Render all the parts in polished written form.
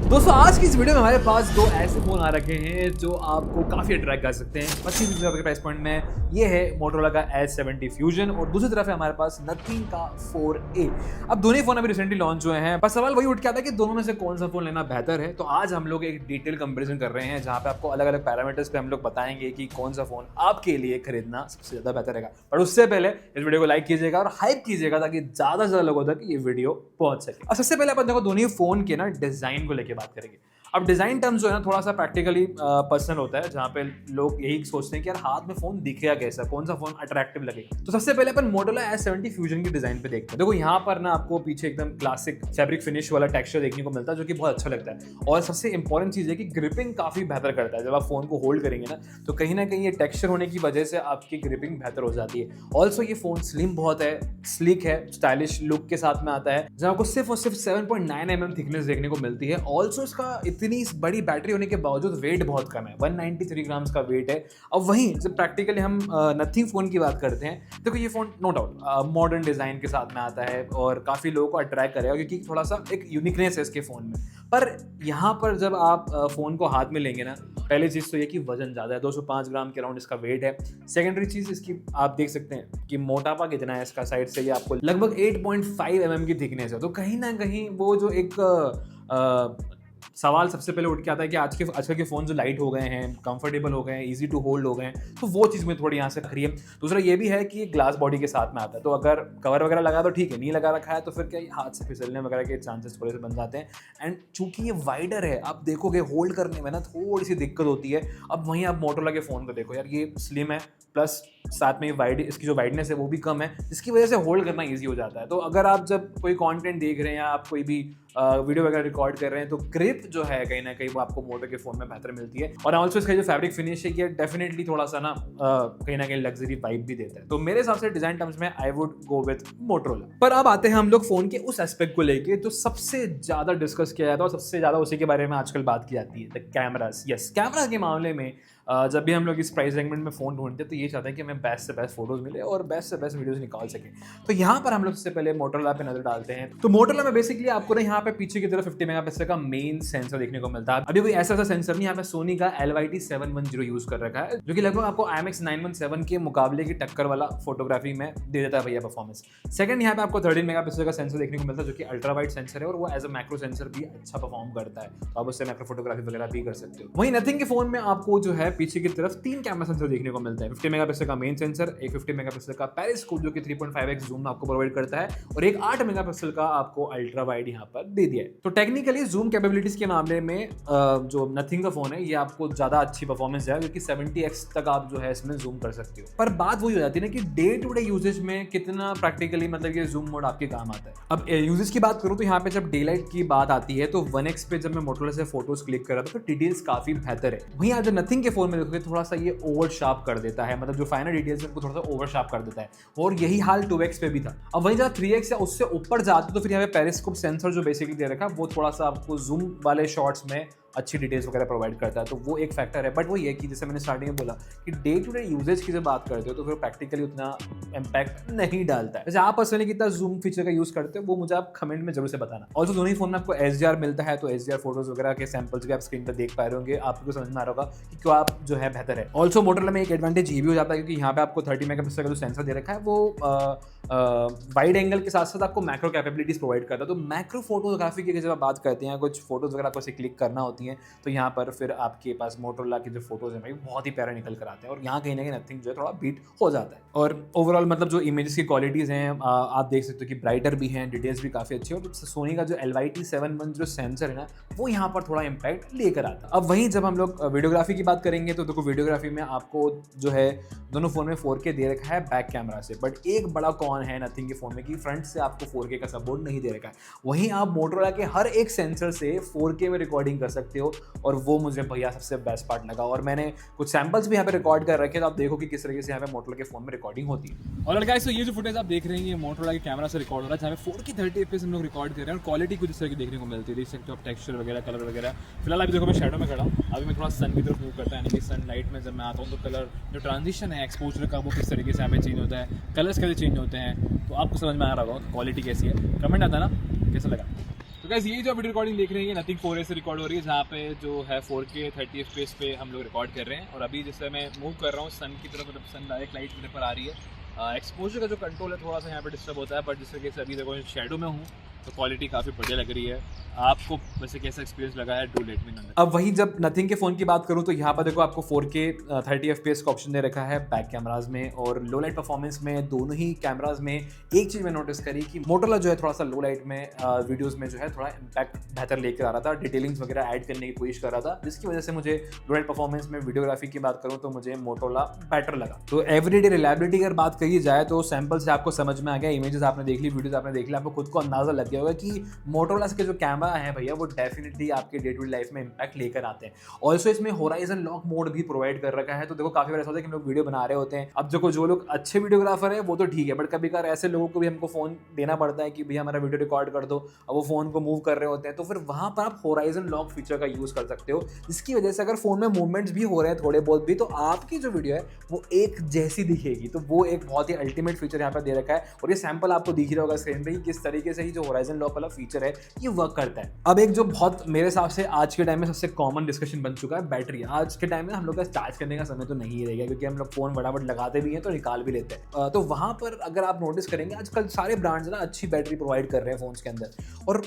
दोस्तों आज की इस वीडियो में हमारे पास दो ऐसे फ़ोन आ रखे हैं जो आपको काफ़ी अट्रैक्ट कर सकते हैं 25,000 के प्राइस पॉइंट में। ये है मोटोरोला का S70 फ्यूजन और दूसरी तरफ है हमारे पास नथिंग का 4A। अब दोनों ही फ़ोन अभी रिसेंटली लॉन्च हुए हैं, बस सवाल वही उठ के आता है कि दोनों में से कौन सा फ़ोन लेना बेहतर है। तो आज हम लोग एक डिटेल कंपेरिजन कर रहे हैं जहाँ पे आपको अलग अलग पैरामीटर्स पे हम लोग बताएंगे कि कौन सा फ़ोन आपके लिए खरीदना सबसे ज़्यादा बेहतर रहेगा। पर उससे पहले इस वीडियो को लाइक कीजिएगा और हाइप कीजिएगा ताकि ज़्यादा से ज़्यादा लोगों तक ये वीडियो पहुंच सके। और सबसे पहले अपन देखो दोनों ही फ़ोन के ना डिज़ाइन को लेकर बात करेंगे। अब डिज़ाइन टर्म्स जो है ना थोड़ा सा प्रैक्टिकली पर्सनल होता है, जहाँ पे लोग यही सोचते हैं कि यार हाथ में फ़ोन दिखेगा कैसा, कौन सा फ़ोन अट्रैक्टिव लगेगा। तो सबसे पहले अपन मोटोरोला S70 फ्यूजन की डिज़ाइन पे देखते हैं। देखो यहाँ पर ना आपको पीछे एकदम क्लासिक फैब्रिक फिनिश वाला टेक्सचर देखने को मिलता है जो कि बहुत अच्छा लगता है। और सबसे इंपॉर्टेंट चीज़ है कि ग्रिपिंग काफ़ी बेहतर करता है। जब आप फ़ोन को होल्ड करेंगे ना तो कहीं ना कहीं ये टेक्सचर होने की वजह से आपकी ग्रिपिंग बेहतर हो जाती है। ऑल्सो ये फ़ोन स्लिम बहुत है, स्लिक है, स्टाइलिश लुक के साथ में आता है, जहाँ आपको सिर्फ और सिर्फ 7.9 mm थिकनेस देखने को मिलती है। ऑल्सो इसका इतनी बड़ी बैटरी होने के बावजूद वेट बहुत कम है, 193 ग्राम्स का वेट है। अब वहीं जब प्रैक्टिकली हम नथिंग फ़ोन की बात करते हैं, देखो ये phone no doubt modern design के साथ में आता है और काफ़ी लोगों को अट्रैक्ट करेगा क्योंकि थोड़ा सा एक यूनिकनेस है इसके फ़ोन में। पर यहाँ पर जब आप फ़ोन को हाथ में लेंगे ना, पहली चीज़ तो ये कि वजन ज़्यादा है, 205 ग्राम के अराउंड इसका वेट है। सेकेंडरी चीज़ इसकी आप देख सकते हैं कि मोटापा कितना है इसका, साइड से ये आपको लगभग 8.5 mm की थिकनेस है। तो कहीं ना कहीं वो जो एक सवाल सबसे पहले उठ के आता है कि आजकल के फ़ोन जो लाइट हो गए हैं, कंफर्टेबल हो गए हैं, इजी टू होल्ड हो गए हैं, तो वो चीज़ में थोड़ी यहाँ से खरी है। दूसरा ये भी है कि ग्लास बॉडी के साथ में आता है, तो अगर कवर वगैरह लगा तो ठीक है, नहीं लगा रखा है तो फिर क्या हाथ से फिसलने वगैरह के चांसेस थोड़े से बन जाते हैं। एंड चूंकि ये वाइडर है, आप देखोगे होल्ड करने में ना थोड़ी सी दिक्कत होती है। अब वहीं आप मोटोरोला के फ़ोन को देखो यार, ये स्लिम है प्लस साथ में वाइड, इसकी जो वाइडनेस है वो भी कम है, जिसकी वजह से होल्ड करना ईजी हो जाता है। तो अगर आप जब कोई कंटेंट देख रहे हैं या आप कोई भी वीडियो वगैरह रिकॉर्ड कर रहे हैं तो ग्रिप जो है कहीं ना कहीं वो आपको मोटो के फ़ोन में बेहतर मिलती है। और ऑल्सो इसका जो फैब्रिक फिनिश है ये डेफिनेटली थोड़ा सा ना कहीं ना कहीं लग्जरी वाइब भी देता है। तो मेरे हिसाब से डिज़ाइन टर्म्स में I would go with Motorola. पर अब आते हैं हम लोग फ़ोन के उस एस्पेक्ट को लेके जो सबसे ज़्यादा डिस्कस किया जाता है और सबसे ज़्यादा उसी के बारे में आजकल बात की जाती है, द कैमरास। यस, कैमरा के मामले में जब भी हम लोग इस प्राइस सेगमेंट में फ़ोन ढूंढते हैं तो ये चाहते हैं कि हमें बेस्ट से बेस्ट फोटोज़ मिले और बेस्ट से बेस्ट वीडियोज़ निकाल सकें। तो यहाँ पर हम लोग सबसे पहले मोटोरोला पे नजर डालते हैं। तो मोटोरोला में बेसिकली आपको ना यहाँ पे पीछे की तरफ 50 मेगापिक्सल का मेन सेंसर देखने को मिलता है। अभी कोई ऐसा सेंसर नहीं, यहाँ पे सोनी का LYT710 यूज़ कर रखा है जो कि लगभग आपको IMX917 के मुकाबले की टक्कर वाला फोटोग्राफी में दे देता है भैया परफॉर्मेंस। सेकंड यहाँ पे आपको 13 मेगापिक्सल का सेंसर देखने को मिलता है जो कि अल्ट्रा वाइड सेंसर है और वो एज अ मैक्रो सेंसर भी अच्छा परफॉर्म करता है, तो आप उससे मैक्रो फोटोग्राफी वगैरह भी कर सकते हो। वहीं नथिंग के फोन में आपको जो है पीछे की तरफ तीन कैमरा सेंसर देखने को मिलता है। 50 मेगापिक्सल का मेन सेंसर, एक 50 मेगापिक्सल का पेरिस्कोप जो कि 3.5x जूम आपको प्रोवाइड करता है और एक 8 मेगापिक्सल का आपको अल्ट्रा वाइड यहाँ पर दे दिया है। तो टेक्निकली जूम कैपेबिलिटीज के मामले में जो नथिंग का फोन है ये आपको ज्यादा अच्छी परफॉर्मेंस है क्योंकि 70x तक आप जो है इसमें जूम कर सकते हो। पर बात वही हो जाती है ना कि डे टू डे यूजेज में कितना प्रैक्टिकली मतलब ये जूम मोड आपके काम आता है। अब यूजेज की बात करूँ तो यहाँ पे जब डे लाइट की बात आती है तो 1x पे जब मैं मोटोरोला से फोटोज क्लिक कर रहा था तो डिटेल्स काफी बेहतर है। वहीं आप जब नथिंग के फोन में देखोगे थोड़ा सा ये ओवर शार्प कर देता है, मतलब जो फाइनल डिटेल्स है उनको थोड़ा सा ओवर शार्प कर देता है और यही हाल 2x पे भी था। अब वहीं जब 3x या उससे ऊपर जाते तो फिर यहाँ पे पेरिस्कोप सेंसर जो बेसिकली दे रखा है वो थोड़ा सा आपको जूम वाले शॉट्स में अच्छी डिटेल्स वगैरह प्रोवाइड करता है, तो वो एक फैक्टर है। बट वो ये कि जैसे मैंने स्टार्टिंग में बोला कि डे टू डे यूजेज की जब बात करते हो तो फिर प्रैक्टिकली उतना इम्पैक्ट नहीं डालता है। जैसे आप पर्सनली कितना जूम फीचर का यूज करते हो वो मुझे आप कमेंट में जरूर से बताना। ऑल्सो दोनों ही फोन में आपको SDR मिलता है, तो SDR फोटोज वगैरह के सैंपल्स भी आप स्क्रीन पर देख पा रहे होंगे, आपको समझ में आ रहा होगा कि क्यों आप जो है बेहतर है। ऑल्सो मोटोरोला में एक एडवांटेज ये भी हो जाता है क्योंकि यहाँ पे आपको 30 मेगापिक्सल का जो सेंसर दे रखा है वो वाइड एंगल के साथ साथ आपको मैक्रो कैपेबिलिटीज प्रोवाइड करता है। तो मैक्रो फोटोग्राफी की जब आप बात करते हैं, कुछ फोटोज वगैरह आपको क्लिक करना होती हैं तो यहाँ पर फिर आपके पास मोटोरोला के जो फोटोज हैं भाई बहुत ही प्यारे निकल कर आते हैं और यहाँ कहीं ना कहीं नथिंग जो है थोड़ा बीट हो जाता है। और ओवरऑल मतलब जो इमेजेस की क्वालिटीज़ हैं आप देख सकते हो कि ब्राइटर भी हैं, डिटेल्स भी काफ़ी अच्छी है और सोनी का जो LYT710 जो सेंसर है ना वो यहाँ पर थोड़ा इम्पैक्ट लेकर आता है। अब वहीं जब हम लोग वीडियोग्राफी की बात करेंगे तो देखो वीडियोग्राफी में आपको जो है दोनों फोन में 4K दे रखा है बैक कैमरा से, बट एक बड़ा कॉन है नथिंग के फोन में कि फ्रंट से आपको 4K का सपोर्ट नहीं दे रखा है। वहीं आप मोटोरोला के हर एक सेंसर से 4K में रिकॉर्डिंग कर सकते हो और वो मुझे भैया सबसे बेस्ट पार्ट लगा। और मैंने कुछ सैंपल्स भी यहाँ पे रिकॉर्ड कर रखे, तो आप देखो कि किस तरीके से यहाँ पे मोटोरोला के फोन में रिकॉर्डिंग होती है। और गाइस तो ये जो फुटेज आप देख रहे हैं ये मोटोरोला के कैमरा से रिकॉर्ड हो रहा है, जहाँ पे 4K 30 FPS हम लोग रिकॉर्ड कर रहे हैं और क्वालिटी कुछ इस तरह की देखने को मिलती है। देख सकते हो आप टेक्सचर वगैरह, कलर वगैरह। फिलहाल अभी देखो मैं शैडो में खड़ा हूँ, अभी मैं थोड़ा सन की तरफ मूव करता है, यानी कि सन लाइट में जब मैं आता हूँ तो कलर जो ट्रांजिशन है एक्सपोजर का वो किस तरीके से यहाँ पे चेंज होता है, कलर्स कैसे चेंज होते हैं, तो आपको समझ में आ रहा होगा क्वालिटी कैसी है। कमेंट आता है ना कैसा लगा। तो गाइस ये जो वीडियो रिकॉर्डिंग देख रहे हैं ये नथिंग 4A से रिकॉर्ड हो रही है, जहाँ पे जो है 4K 30 FPS पे हम लोग रिकॉर्ड कर रहे हैं। और अभी जैसे मैं मूव कर रहा हूँ सन की तरफ, मतलब सन डायरेक्ट लाइट मेरे पर आ रही है। एक्सपोजर का जो कंट्रोल है थोड़ा सा यहाँ पे डिस्टर्ब होता है, बट जिस तरीके से अभी देखो शेडो में हूँ तो क्वालिटी काफ़ी बढ़िया लग रही है। आपको वैसे कैसा एक्सपीरियंस लगा है, डू लेट मी नो। अब वही जब नथिंग के फ़ोन की बात करूँ तो यहाँ पर देखो आपको 4K 30 FPS का ऑप्शन दे रखा है बैक कैमराज में, और लो लाइट परफॉर्मेंस में दोनों ही कैमराज में एक चीज़ मैं नोटिस करी कि मोटोरोला जो है थोड़ा सा लो लाइट में वीडियोस में जो है थोड़ा इम्पैक्ट बेहतर लेकर आ रहा था, डिटेलिंग्स वगैरह ऐड करने की कोशिश कर रहा था, जिसकी वजह से मुझे लो लाइट परफॉर्मेंस में वीडियोग्राफी की बात करूँ तो मुझे मोटोरोला बेटर लगा। तो एवरीडे रिलायबिलिटी अगर बात करी जाए तो सैंपल से आपको समझ में आ गया, इमेजेस आपने देख ली, वीडियोस आपने देख ली, आपको खुद को अंदाजा लग गया होगा कि मोटोरोला के जो कैमरा है भैया वो डेफिनेटली आपके डे टू डे लाइफ में इंपैक्ट लेकर आते हैं। ऑल्सो इसमें होराइजन लॉक मोड भी प्रोवाइड कर रखा है। तो देखो काफी बार ऐसा होता है कि हम लोग वीडियो बना रहे होते हैं, अब जो लोग अच्छे वीडियोग्राफर है वो तो ठीक है, बट कभी कभार ऐसे लोगों को भी हमको फोन देना पड़ता है कि भैया हमारा वीडियो रिकॉर्ड कर दो, अब वो फोन को मूव कर रहे होते हैं, तो फिर वहां पर आप होराइजन लॉक फीचर का यूज कर सकते हो, जिसकी वजह से अगर फोन में मूवमेंट्स भी हो रहे हैं थोड़े बहुत भी, तो आपकी जो वीडियो है वो एक जैसी दिखेगी। तो वो एक बहुत ही अल्टीमेट फीचर यहाँ पर दे रखा है, और ये सैंपल आपको दिख रहा होगा स्क्रीन पे किस तरीके से ही जो होराइजन लॉक वाला फीचर है ये वर्क करता है। अब एक जो बहुत मेरे हिसाब से आज के टाइम में सबसे कॉमन डिस्कशन बन चुका है बैटरी। आज के टाइम में हम लोग का चार्ज करने का समय तो नहीं रहेगा, क्योंकि हम लोग फोन फटाफट लगाते भी हैं तो निकाल भी लेते हैं। तो वहां पर अगर आप नोटिस करेंगे आजकल सारे ब्रांड्स ना अच्छी बैटरी प्रोवाइड कर रहे हैं फोन्स के अंदर, और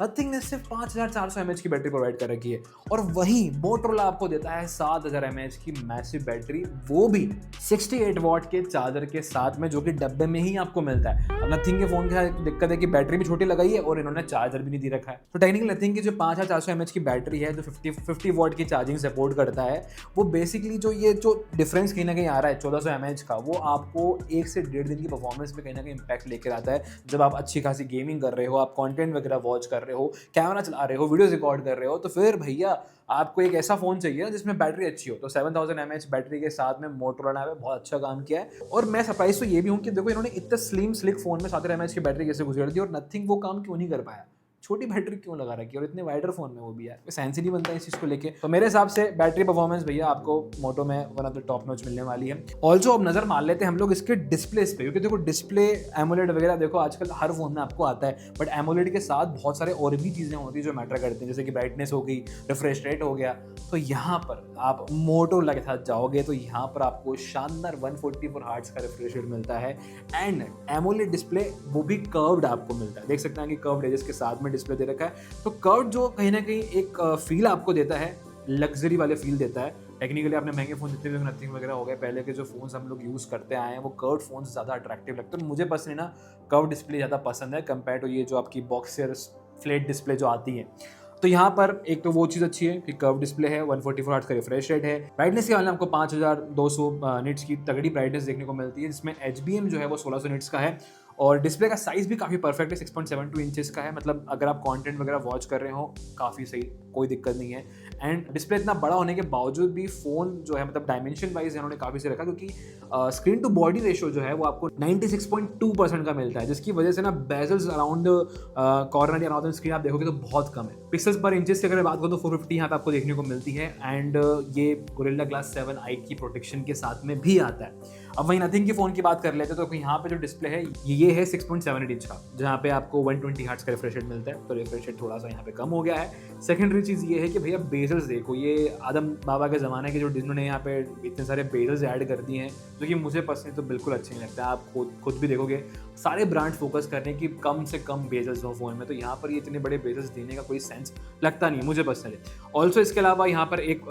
नथिंग ने सिर्फ 5400 mAh की बैटरी प्रोवाइड कर रखी है, और वहीं मोटोरोला आपको देता है 7000 mAh की मैसिव बैटरी, वो भी 68 वॉट के चार्जर के साथ में, जो कि डब्बे में ही आपको मिलता है। अब नथिंग के फोन की दिक्कत है कि बैटरी भी छोटी लगाई है और इन्होंने चार्जर भी नहीं दे रखा है। तो टेक्निकली नथिंग की जो 5400 mAh की बैटरी है, जो 50 वॉट की चार्जिंग सपोर्ट करता है, वो बेसिकली जो डिफरेंस कहीं ना कहीं आ रहा है 1400 mAh का, वो आपको 1 से 1.5 दिन की परफॉर्मेंस में कहीं ना कहीं इंपैक्ट लेकर आता है। जब आप अच्छी खासी गेमिंग कर रहे हो, आप कॉन्टेंट वगैरह वॉच कर रहे हो, कैमरा चला रहे हो, वीडियोस रिकॉर्ड कर रहे हो, तो फिर भैया आपको एक ऐसा फोन चाहिए ना जिसमें बैटरी अच्छी हो। तो 7000 mAh बैटरी के साथ में मोटोरोला ने बहुत अच्छा काम किया है। और मैं सरप्राइज तो ये भी हूँ कि देखो इन्होंने इतना स्लिम स्लिक फोन में 7000 mAh की बैटरी कैसे घुसेड़ दी, और नथिंग वो काम क्यों नहीं कर पाया, छोटी बैटरी क्यों लगा रखी है, और इतने वाइडर फोन में वो भी यार सेंस नहीं बनता है इस चीज़ को लेके। तो मेरे हिसाब से बैटरी परफॉर्मेंस भैया आपको मोटो में one of the top notch मिलने वाली है। ऑल्सो अब नजर मार लेते हैं हम लोग इसके डिस्प्लेस पे, क्योंकि देखो डिस्प्ले एमोलेड वगैरह देखो आजकल हर फोन में आपको आता है, बट एमोलेड के साथ बहुत सारे और भी चीज़ें होती है जो मैटर करती हैं, जैसे कि ब्राइटनेस हो गई, रिफ्रेश रेट हो गया। तो यहाँ पर आप मोटोरोला के साथ जाओगे तो यहाँ पर आपको शानदार 144 हर्ट्ज का रिफ्रेश रेट मिलता है, एंड एमोलेड डिस्प्ले वो भी कर्व्ड आपको मिलता है। देख सकते हैं कि कर्व्ड एजेस के साथ में डिस्प्ले दे रखा है, तो कर्व जो कहीं ना कहीं एक फील आपको देता है, लग्जरी वाले फील देता है। टेक्निकली आपने महंगे फोन जितने भी नथिंग वगैरह हो गए, पहले के जो फोन्स हम लोग यूज़ करते आए हैं वो कर्व फोन्स ज़्यादा अट्रैक्टिव लगते हैं। तो मुझे पर्सनली ना कर्व डिस्प्ले ज़्यादा पसंद है कंपेयर टू ये जो आपकी बॉक्सर फ्लैट डिस्प्ले जो आती है। तो यहाँ पर एक तो वो चीज़ अच्छी है कि कर्व डिस्प्ले है, 144 हर्ट्ज का रिफ्रेश रेट है। ब्राइटनेस के वाले में आपको 5200 निट्स की तगड़ी ब्राइटनेस देखने को मिलती है, जिसमें HBM जो है वो 1600 निट्स का है, और डिस्प्ले का साइज़ भी काफ़ी परफेक्ट है, 6.72 इंचेस का है। मतलब अगर आप कंटेंट वगैरह वॉच कर रहे हो काफ़ी सही, कोई दिक्कत नहीं है। एंड डिस्प्ले इतना बड़ा होने के बावजूद भी फ़ोन जो है मतलब डायमेंशन वाइज इन्होंने काफ़ी सही रखा, क्योंकि स्क्रीन टू बॉडी रेशियो जो है वो आपको 96.2% का मिलता है, जिसकी वजह से ना बेजल्स अराउंड कॉर्नर या अराउंड स्क्रीन आप देखोगे तो बहुत कम है। पिक्सल्स पर इंचेस की अगर बात करो तो 450 यहाँ पे आपको देखने को मिलती है, एंड ये गोरिल्ला ग्लास 7 आई की प्रोटेक्शन के साथ में भी आता है। अब वहीं नथिंग के फ़ोन की बात कर लेते हैं तो यहाँ पे जो डिस्प्ले है ये है 6.78 इंच का, जहाँ पे आपको 120 हर्ट्ज का रिफ्रेश रेट मिलता है, तो रिफ्रेश रेट थोड़ा सा यहाँ पे कम हो गया है। सेकेंडरी चीज़ ये है कि भैया बेजल्स देखो, ये आदम बाबा के ज़माने के जो जिन्होंने यहाँ पे इतने सारे बेजल्स ऐड कर दिए हैं, जो कि मुझे पर्सनली तो बिल्कुल अच्छे नहीं लगता है। आप खुद भी देखोगे सारे ब्रांड फोकस कर रहे हैं कि कम से कम बेजल्स हो फ़ोन में, तो यहाँ पर ये इतने बड़े बेजल्स देने का कोई सेंस लगता नहीं मुझे पर्सनली। ऑल्सो इसके अलावा यहाँ पर एक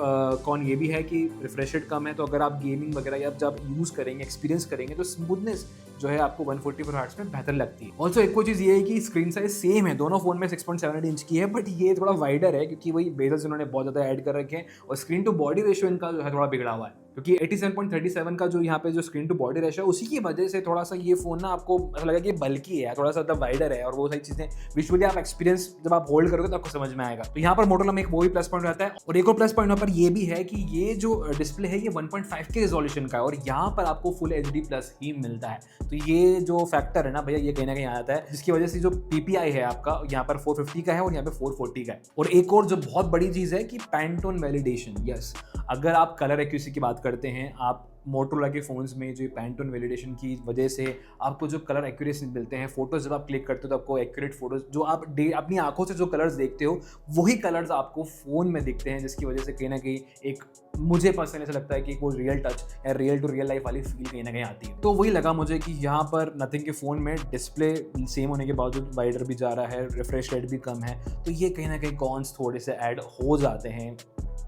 कौन ये भी है कि रिफ्रेश रेट कम है, तो अगर आप गेमिंग वगैरह या जब यूज़ करेंगे, एक्सपीरियंस करेंगे, तो स्मूथनेस जो है आपको 144 हर्ट्ज में बेहतर लगती है। ऑल्सो एक चीज़ ये है कि स्क्रीन साइज सेम है, दोनों फोन में 6.78 इंच की है, बट ये थोड़ा वाइडर है क्योंकि वही बेजल्स उन्होंने बहुत ज़्यादा ऐड कर रखे हैं, और स्क्रीन टू बॉडी रेशियो इनका जो है थोड़ा बिगड़ा हुआ है, क्योंकि 87.37 का जो यहाँ पे जो स्क्रीन टू बॉडी रेशियो है उसी की वजह से थोड़ा सा ये फोन ना आपको ऐसा लगा कि बल्कि है, थोड़ा सा मतलब वाइडर है, और वो सारी चीज़ें विजुअली आप एक्सपीरियंस जब आप होल्ड करोगे तो आपको समझ में आएगा। तो यहाँ पर मोटोरोला में एक वो भी प्लस पॉइंट रहता है, और एक और प्लस पॉइंट यहाँ पर ये भी है कि ये जो डिस्प्ले है ये 1.5 के रेजोल्यूशन का है, और यहाँ पर आपको फुल HD+ ही मिलता है। तो ये जो फैक्टर है ना भैया, ये कहीं ना कहीं आ जाता है, जिसकी वजह से जो PPI है आपका यहाँ पर 450 का है और यहाँ पे 440 का है। और एक और जो बहुत बड़ी चीज़ है कि पैंटोन वैलिडेशन, यस, अगर आप कलर एक्यूरेसी की बात करते हैं, आप मोटोरोला के फ़ोन्स में जो पैंटोन वैलिडेशन की वजह से आपको जो कलर एक्यूरेसी मिलते हैं, फ़ोटोज़ जब आप क्लिक करते हो तो आपको एक्यूरेट फ़ोटोज़ जो आप अपनी आंखों से जो कलर्स देखते हो वही कलर्स आपको फ़ोन में दिखते हैं, जिसकी वजह से कहीं ना कहीं एक मुझे पर्सनली ऐसा लगता है कि वो रियल टच या रियल टू रियल लाइफ वाली फील कहीं ना कहीं आती है। तो वही लगा मुझे कि यहाँ पर नथिंग के फ़ोन में डिस्प्ले सेम होने के बावजूद वाइडर भी जा रहा है, रिफ्रेश रेट भी कम है, तो ये कहीं ना कहीं कॉन्स थोड़े से ऐड हो जाते हैं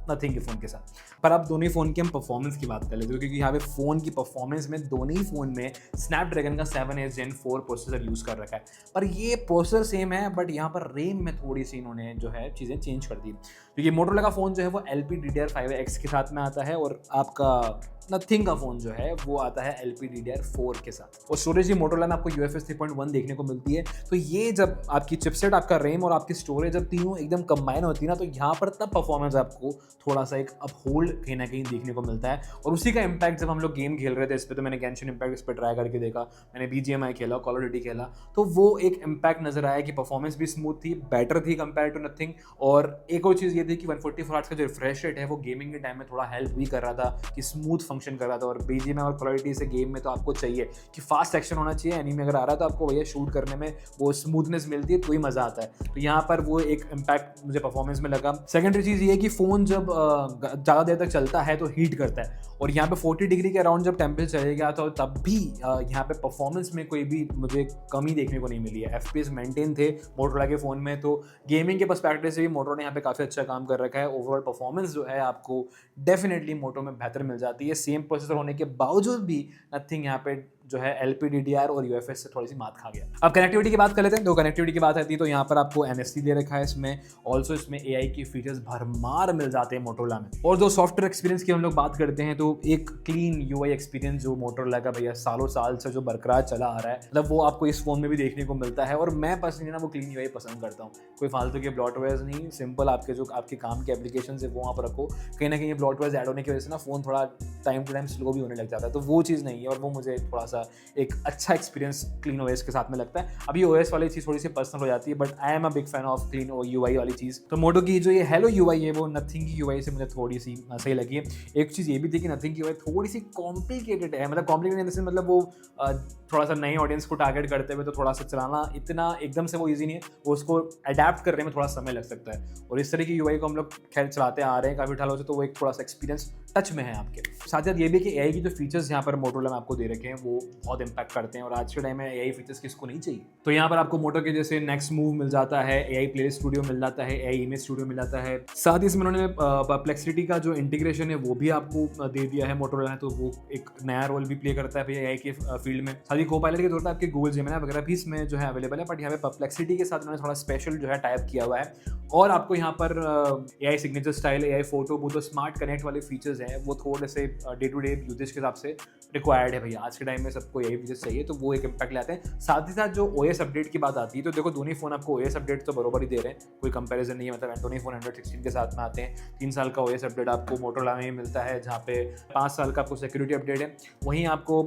नथिंग के फ़ोन के साथ। पर अब दोनों ही फ़ोन की हम परफॉर्मेंस की बात कर लेते हैं, क्योंकि यहाँ पे फ़ोन की परफॉर्मेंस में दोनों ही फ़ोन में स्नैपड्रैगन का 7S Gen 4 प्रोसेसर यूज़ कर रखा है। पर ये प्रोसेसर सेम है, बट यहाँ पर रैम में थोड़ी सी इन्होंने जो है चीज़ें चेंज कर दी, क्योंकि मोटोरोला का फ़ोन जो है वो LPDDR5X के साथ में आता है और आपका नथिंग का फ़ोन जो है वो आता है LPDDR4 के साथ। और स्टोरेज ही मोटोरोला में आपको UFS 3.1 देखने को मिलती है। तो ये जब आपकी चिपसेट, आपका रैम और आपकी स्टोरेज जब तीनों एकदम कंबाइन होती है ना, तो यहाँ पर तब परफॉर्मेंस आपको थोड़ा सा एक अपहोल्ड कहीं ना कहीं देखने को मिलता है। और उसी का इम्पैक्ट जब हम लोग गेम खेल रहे थे इस पर, तो मैंने गेंशिन इम्पैक्ट इस पर ट्राई करके देखा, मैंने BGMI खेला, कॉल ऑफ ड्यूटी खेला, तो वो एक इम्पैक्ट नजर आया कि परफॉर्मेंस भी स्मूथ थी, बेटर थी कंपेयर टू नथिंग। और एक और चीज़ ये थी कि 144 हर्ट्ज का जो रिफ्रेश रेट है वो गेमिंग के टाइम में थोड़ा हेल्प भी कर रहा था कि स्मूथ फंक्शन कर रहा था। और BGMI और क्वालिटी से गेम में तो आपको चाहिए कि फास्ट एक्शन होना चाहिए, एनीमे अगर आ रहा है तो आपको भैया शूट करने में वो स्मूथनेस मिलती है तो ही मज़ा आता है। तो यहाँ पर वो एक इम्पैक्ट मुझे परफॉर्मेंस में लगा। सेकेंडरी चीज़ ये है कि फ़ोन जब ज़्यादा देर तक चलता है तो हीट करता है, और यहाँ पे 40 डिग्री के अराउंड जब टेम्परेचर चले गया तो तब भी यहाँ पे परफॉर्मेंस में कोई भी मुझे कमी देखने को नहीं मिली है। FPS मेंटेन थे मोटोरोला के फ़ोन में, तो गेमिंग के पर्सपेक्टिव से भी मोटो ने यहाँ पे काफ़ी अच्छा काम कर रखा है। ओवरऑल परफॉर्मेंस जो है आपको डेफिनेटली मोटो में बेहतर मिल जाती है, सेम प्रोसेसर होने के बावजूद भी नथिंग यहाँ पे जो है LPDDR और UFS से थोड़ी सी मात खा गया। अब कनेक्टिविटी की बात कर लेते हैं। तो कनेक्टिविटी की बात आती है तो यहाँ पर आपको NFC दे रखा है इसमें, ऑल्सो इसमें AI की फीचर्स भरमार मिल जाते हैं मोटोरोला में। और जो सॉफ्टवेयर एक्सपीरियंस की हम लोग बात करते हैं तो एक क्लीन UI एक्सपीरियंस जो मोटोरोला का भैया सालों साल से जो बरकरार चला आ रहा है, मतलब वो आपको इस फोन में भी देखने को मिलता है। और मैं पर्सनली ना वो क्लीन UI पसंद करता हूँ, कोई फालतू के ब्लॉटवेयर्स नहीं, सिंपल आपके जो आपके काम के एप्लीकेशन है वो वहाँ पर रखो। कहीं ना कहीं ये ब्लॉटवेयर्स ऐड होने की वजह से ना फोन थोड़ा टाइम टू टाइम स्लो भी होने लग जाता है, तो वो चीज़ नहीं है, और वो मुझे थोड़ा सा एक अच्छा एक्सपीरियंस क्लीन OS के साथ में लगता है। अभी OS वाली चीज़ थोड़ी सी पर्सनल हो जाती है, but I am a big fan of clean UI वाली चीज़। तो मोटो की जो ये हेलो UI है वो नथिंग की UI से मुझे थोड़ी सी सही लगी है। एक चीज़ ये भी थी कि नथिंग की UI थोड़ी सी कॉम्प्लिकेटेड है, मतलब कॉम्प्लिकेटेड इन द सेंस मतलब वो थोड़ा सा नई ऑडियंस को टारगेट करते हुए तो थोड़ा सा चलाना इतना एकदम से वो ईजी नहीं है, वो उसको अडेप्ट करने में थोड़ा समय लग सकता है। और इस तरह की UI को हम लोग खैर चलाते आ रहे हैं काफ़ी ठालों से, तो वो एक थोड़ा सा एक्सपीरियंस टच में है आपके साथ। साथ ये भी कि AI की जो फीचर्स यहाँ पर मोटोरोला में आपको दे रखे हैं वो बहुत इंपैक्ट करते हैं, और आज के टाइम में AI फीचर्स किसको नहीं चाहिए। तो यहाँ पर आपको मोटो के जैसे नेक्स्ट मूव मिल जाता है, AI प्ले स्टूडियो मिल जाता है, AI इमेज स्टूडियो मिल जाता है, साथ ही इसमें उन्होंने परप्लेक्सिटी का जो इंटीग्रेशन है वो भी आपको दे दिया है मोटोरोला ने, तो वो एक नया रोल भी प्ले करता है भैया AI के फील्ड में। साथ ही को-पायलट के तौर पर आपके गूगल जेमिनी वगैरह भी इसमें जो है अवेलेबल है, बट यहाँ पे परप्लेक्सिटी के साथ उन्होंने थोड़ा स्पेशल जो है टाइप किया हुआ है। और आपको यहाँ पर AI signature style, AI photo booth और स्मार्ट कनेक्ट वाले फीचर्स हैं वो थोड़े से डे टू डे यूजेज के हिसाब से रिक्वायर्ड है भैया। आज के टाइम में सबको AI फीचर्स चाहिए, तो वो एक इम्पैक्ट लाते हैं। साथ ही साथ जो OS अपडेट की बात आती है तो देखो दोनों फोन आपको OS अपडेट तो बरोबर ही दे रहे हैं, कोई कंपैरिजन नहीं है। मतलब एंटोनी फोन 116 के साथ में आते हैं, 3 साल का OS अपडेट आपको मोटोरोला में ही मिलता है, जहाँ पे 5 साल का आपको सिक्योरिटी अपडेट है। वहीं आपको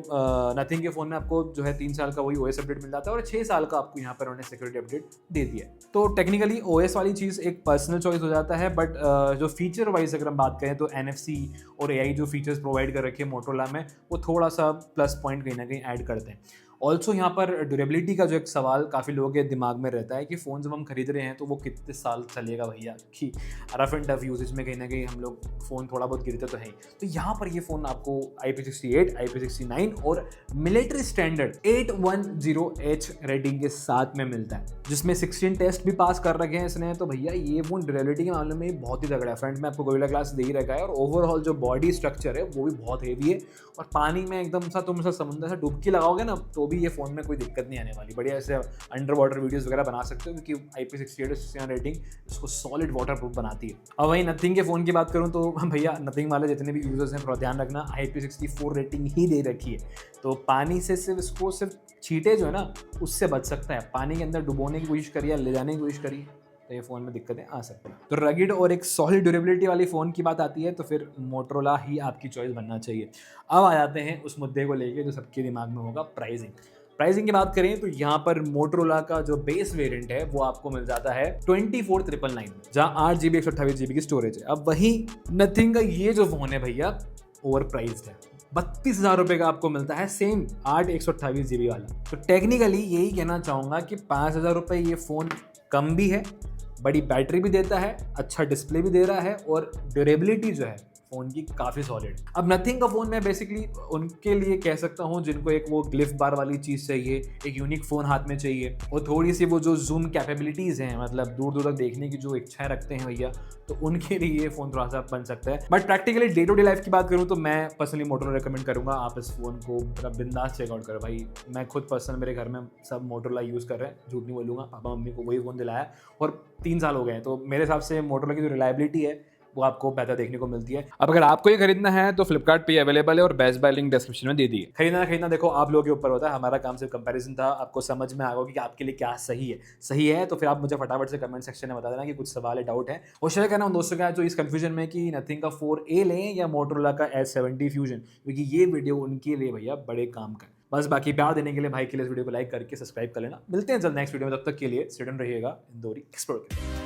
नथिंग के फोन में आपको जो है 3 साल का वही OS अपडेट मिल जाता है, और 6 साल का आपको यहाँ पर उन्होंने सिक्योरिटी अपडेट दे दिया है। तो टेक्निकली OS वाली चीज़ एक पर्सनल चॉइस हो जाता है, बट जो फीचर वाइज अगर हम बात करें तो NFC और AI जो फीचर्स प्रोवाइड कर रखे हैं मोटोरोला में वो थोड़ा सा प्लस पॉइंट कहीं ना कहीं ऐड करते हैं। ऑल्सो यहाँ पर ड्यूरेबिलिटी का जो एक सवाल काफ़ी लोगों के दिमाग में रहता है कि फ़ोन जब हम खरीद रहे हैं तो वो कितने साल चलेगा भैया, कि रफ एंड टफ यूजेज में कहीं ना कहीं हम लोग फ़ोन थोड़ा बहुत गिरते तो है। तो यहाँ पर ये फ़ोन आपको IP68, IP69 और मिलिट्री स्टैंडर्ड 810H रेटिंग के साथ में मिलता है, जिसमें 16 टेस्ट भी पास कर रखे हैं इसने। तो भैया ये फ़ोन ड्यूरेबिलिटी के मामले में बहुत ही तगड़ा है। फ्रंट में आपको गोरिल्ला ग्लास दे ही रखा है, और ओवरऑल जो बॉडी स्ट्रक्चर है वो भी बहुत हेवी है, और पानी में एकदम सा तुम समुद्र से डुबकी लगाओगे ना तो भी ये फ़ोन में कोई दिक्कत नहीं आने वाली। बढ़िया ऐसे अंडर वाटर वीडियोस वगैरह बना सकते हो, क्योंकि IP68 69 रेटिंग इसको सॉलिड वाटर प्रूफ बनाती है। अब वहीं नथिंग के फ़ोन की बात करूँ तो भैया नथिंग वाले जितने भी यूजर्स हैं थोड़ा ध्यान रखना, IP64 रेटिंग ही दे रखी है, तो पानी से सिर्फ छींटे जो है ना उससे बच सकता है। पानी के अंदर डुबोने की कोशिश करिए, ले जाने की कोशिश करिए तो ये फ़ोन में दिक्कतें आ सकती हैं। तो रगिड और एक सॉलिड ड्यूरेबिलिटी वाली फ़ोन की बात आती है तो फिर मोटोरोला ही आपकी चॉइस बनना चाहिए। अब आ जाते हैं उस मुद्दे को लेके जो सबके दिमाग में होगा, प्राइसिंग की बात करें तो यहाँ पर मोटोरोला का जो बेस वेरिएंट है वो आपको मिल जाता है 24,999 में, जहाँ 8GB 128GB की स्टोरेज है। अब वही नथिंग का ये जो फ़ोन है भैया ओवर प्राइस्ड है। 32,000 रुपये का आपको मिलता है सेम 8 128 GB वाला। तो टेक्निकली यही कहना चाहूँगा कि 5,000 रुपये ये फ़ोन कम भी है, बड़ी बैटरी भी देता है, अच्छा डिस्प्ले भी दे रहा है और ड्यूरेबिलिटी जो है फ़ोन की काफ़ी सॉलिड। अब नथिंग का फ़ोन मैं बेसिकली उनके लिए कह सकता हूँ जिनको एक वो ग्लिफ बार वाली चीज़ चाहिए, एक यूनिक फ़ोन हाथ में चाहिए और थोड़ी सी वो जो जूम कैपेबिलिटीज़ हैं, मतलब दूर दूर तक देखने की जो इच्छाएं रखते हैं भैया, तो उनके लिए ये फ़ोन थोड़ा सा बन सकता है। But practically day to day life की बात करूँ तो मैं पर्सनली मोटोरोला रिकमेंड करूँगा आप इस फ़ोन को मतलब बिंदास चेकआउट करो भाई। मैं खुद पर्सनल मेरे घर में सब मोटोरोला यूज़ कर रहे हैं, झूठ नहीं बोलूँगा, पापा मम्मी को वही फ़ोन दिलाया और 3 साल हो गए हैं। तो मेरे हिसाब से मोटोरोला की जो रिलायबिलिटी है वो आपको बेहतर देखने को मिलती है। अब अगर आपको ये खरीदना है तो फ्लिपकार्ट पे अवेलेबल है और बेस्ट बाय लिंक डिस्क्रिप्शन में दे दी है। खरीदना देखो आप लोगों के ऊपर होता है, हमारा काम सिर्फ कंपैरिजन था, आपको समझ में आ गया कि आपके लिए क्या सही है तो फिर आप मुझे फटाफट से कमेंट सेक्शन में बता देना कि कुछ सवाल है, डाउट है, और शेयर करना उन दोस्तों के साथ जो इस कंफ्यूजन में कि नथिंग का 4A लें या मोटोरोला का S70 फ्यूजन, क्योंकि ये वीडियो उनके लिए भैया बड़े काम का है। बस बाकी प्यार देने के लिए भाई के लिए इस वीडियो को लाइक करके सब्सक्राइब कर लेना। मिलते हैं जल्द नेक्स्ट वीडियो में, तब तक के लिए स्टूडेंट रहिएगा इंदौरी एक्सप्लोर।